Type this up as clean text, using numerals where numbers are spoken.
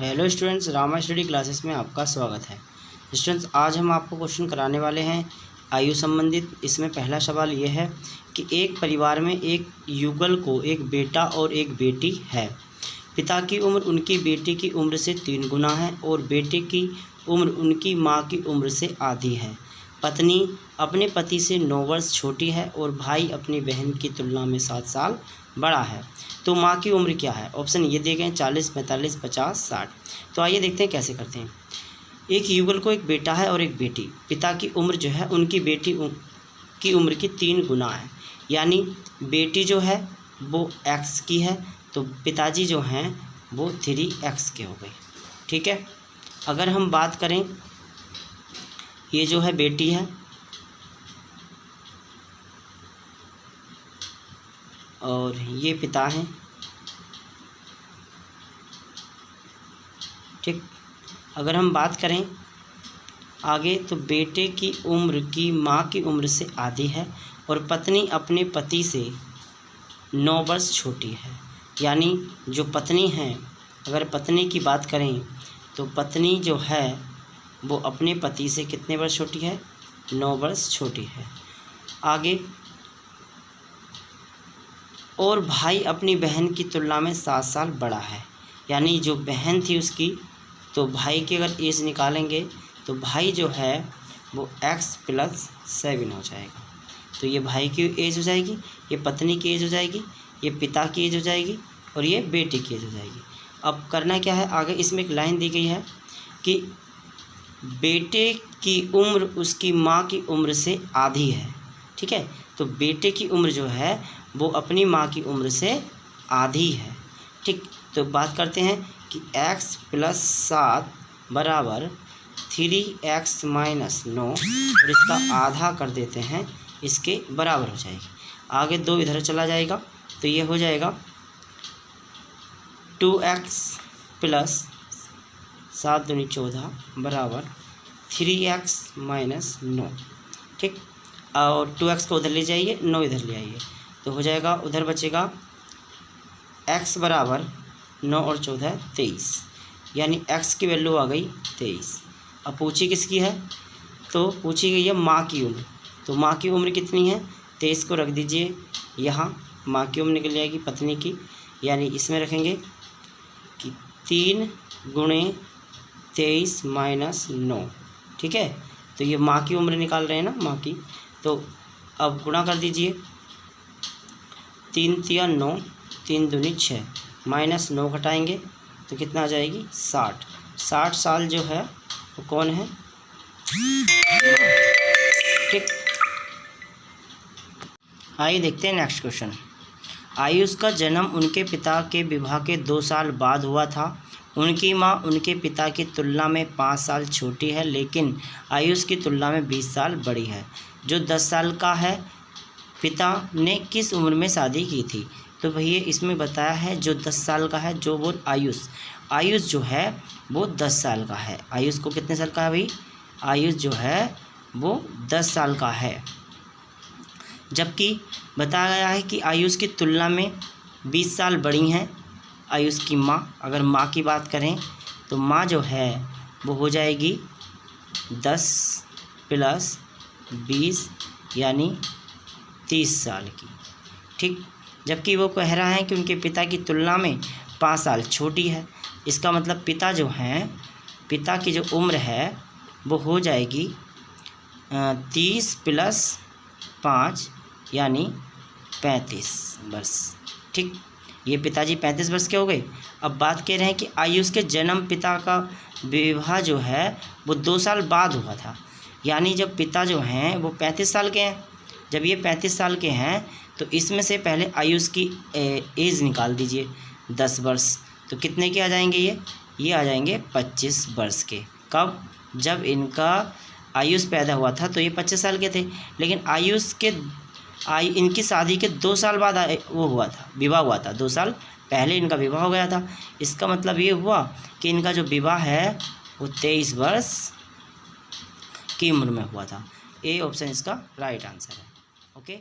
Hello students, Rama study classes में आपका स्वागत है। स्टूडेंट्स, आज हम आपको क्वेश्चन कराने वाले हैं आयु संबंधित। इसमें पहला सवाल ये है कि एक परिवार में एक युगल को एक बेटा और एक बेटी है। पिता की उम्र उनकी बेटी की उम्र से 3 गुना है और बेटे की उम्र उनकी माँ की उम्र से आधी है। पत्नी अपने पति से 9 वर्ष छोटी है और भाई अपनी बहन की तुलना में 7 साल बड़ा है। तो माँ की उम्र क्या है? ऑप्शन ये दिए गए 40, 45, 50, 60। तो आइए देखते हैं कैसे करते हैं। एक युगल को एक बेटा है और एक बेटी। पिता की उम्र जो है उनकी बेटी की उम्र की 3 गुना है, यानी बेटी जो है वो x की है तो पिताजी जो हैं वो 3x के हो गए। ठीक है। अगर हम बात करें, ये जो है बेटी है और ये पिता हैं। ठीक। अगर हम बात करें आगे, तो बेटे की उम्र की माँ की उम्र से आधी है और पत्नी अपने पति से 9 वर्ष छोटी है। यानी जो पत्नी है, अगर पत्नी की बात करें तो पत्नी जो है वो अपने पति से कितने वर्ष छोटी है? 9 वर्ष छोटी है। आगे, और भाई अपनी बहन की तुलना में 7 साल बड़ा है। यानी जो बहन थी उसकी, तो भाई की अगर एज निकालेंगे तो भाई जो है वो x + 7 हो जाएगा। तो ये भाई की एज हो जाएगी, ये पत्नी की एज हो जाएगी, ये पिता की एज हो जाएगी और ये बेटे की एज हो जाएगी। अब करना क्या है, आगे इसमें एक लाइन दी गई है कि बेटे की उम्र उसकी माँ की उम्र से आधी है। ठीक है। तो बेटे की उम्र जो है वो अपनी माँ की उम्र से आधी है। ठीक। तो बात करते हैं कि x + 7 बराबर 3x - 9 और इसका आधा कर देते हैं, इसके बराबर हो जाएगी। आगे 2 इधर चला जाएगा तो ये हो जाएगा 2x + 7 दूनी 14 बराबर 3x - 9। ठीक। और 2x को उधर ले जाइए, 9 इधर ले आइए तो हो जाएगा, उधर बचेगा x बराबर 9 और 14 23, यानी x की वैल्यू आ गई 23। अब पूछी किसकी है? तो पूछी गई है माँ की उम्र। तो माँ की उम्र कितनी है? 23 को रख दीजिए यहाँ, माँ की उम्र निकल जाएगी पत्नी की, यानी इसमें रखेंगे कि 3 × 23 - 9। ठीक है। तो ये माँ की उम्र निकाल रहे हैं ना, माँ की। तो अब गुणा कर दीजिए, 3 × 3 = 9, 3 दूनी 6, -9 घटाएंगे तो कितना आ जाएगी? 60। 60 साल जो है वो कौन है? ठीक। आइए देखते हैं नेक्स्ट क्वेश्चन। आयुष का जन्म उनके पिता के विवाह के 2 साल बाद हुआ था। उनकी माँ उनके पिता की तुलना में 5 साल छोटी है, लेकिन आयुष की तुलना में 20 साल बड़ी है। जो 10 साल का है, पिता ने किस उम्र में शादी की थी? तो भैया इसमें बताया है जो 10 साल का है, जो वो आयुष जो है वो 10 साल का है। आयुष को कितने साल का है भाई? आयुष जो है वो 10 साल का है। जबकि बताया गया है कि आयुष की तुलना में 20 साल बड़ी हैं आयुष की माँ। अगर माँ की बात करें तो माँ जो है वो हो जाएगी 10 + 20 यानी 30 साल की। ठीक। जबकि वो कह रहा है कि उनके पिता की तुलना में 5 साल छोटी है। इसका मतलब पिता जो हैं, पिता की जो उम्र है वो हो जाएगी 30 + 5 यानी 35 वर्ष। ठीक। ये पिताजी 35 वर्ष के हो गए। अब बात कह रहे हैं कि आयुष के जन्म, पिता का विवाह जो है वो 2 साल बाद हुआ था। यानी जब पिता जो हैं वो 35 साल के हैं, जब ये 35 साल के हैं तो इसमें से पहले आयुष की एज निकाल दीजिए 10 वर्ष। तो कितने के आ जाएंगे? ये आ जाएंगे 25 वर्ष के। कब? जब इनका आयुष पैदा हुआ था तो ये 25 साल के थे, लेकिन इनकी शादी के 2 साल बाद वो हुआ था, विवाह हुआ था। 2 साल पहले इनका विवाह हो गया था। इसका मतलब ये हुआ कि इनका जो विवाह है वो 23 वर्ष की उम्र में हुआ था। ए ऑप्शन इसका राइट आंसर है। ओके।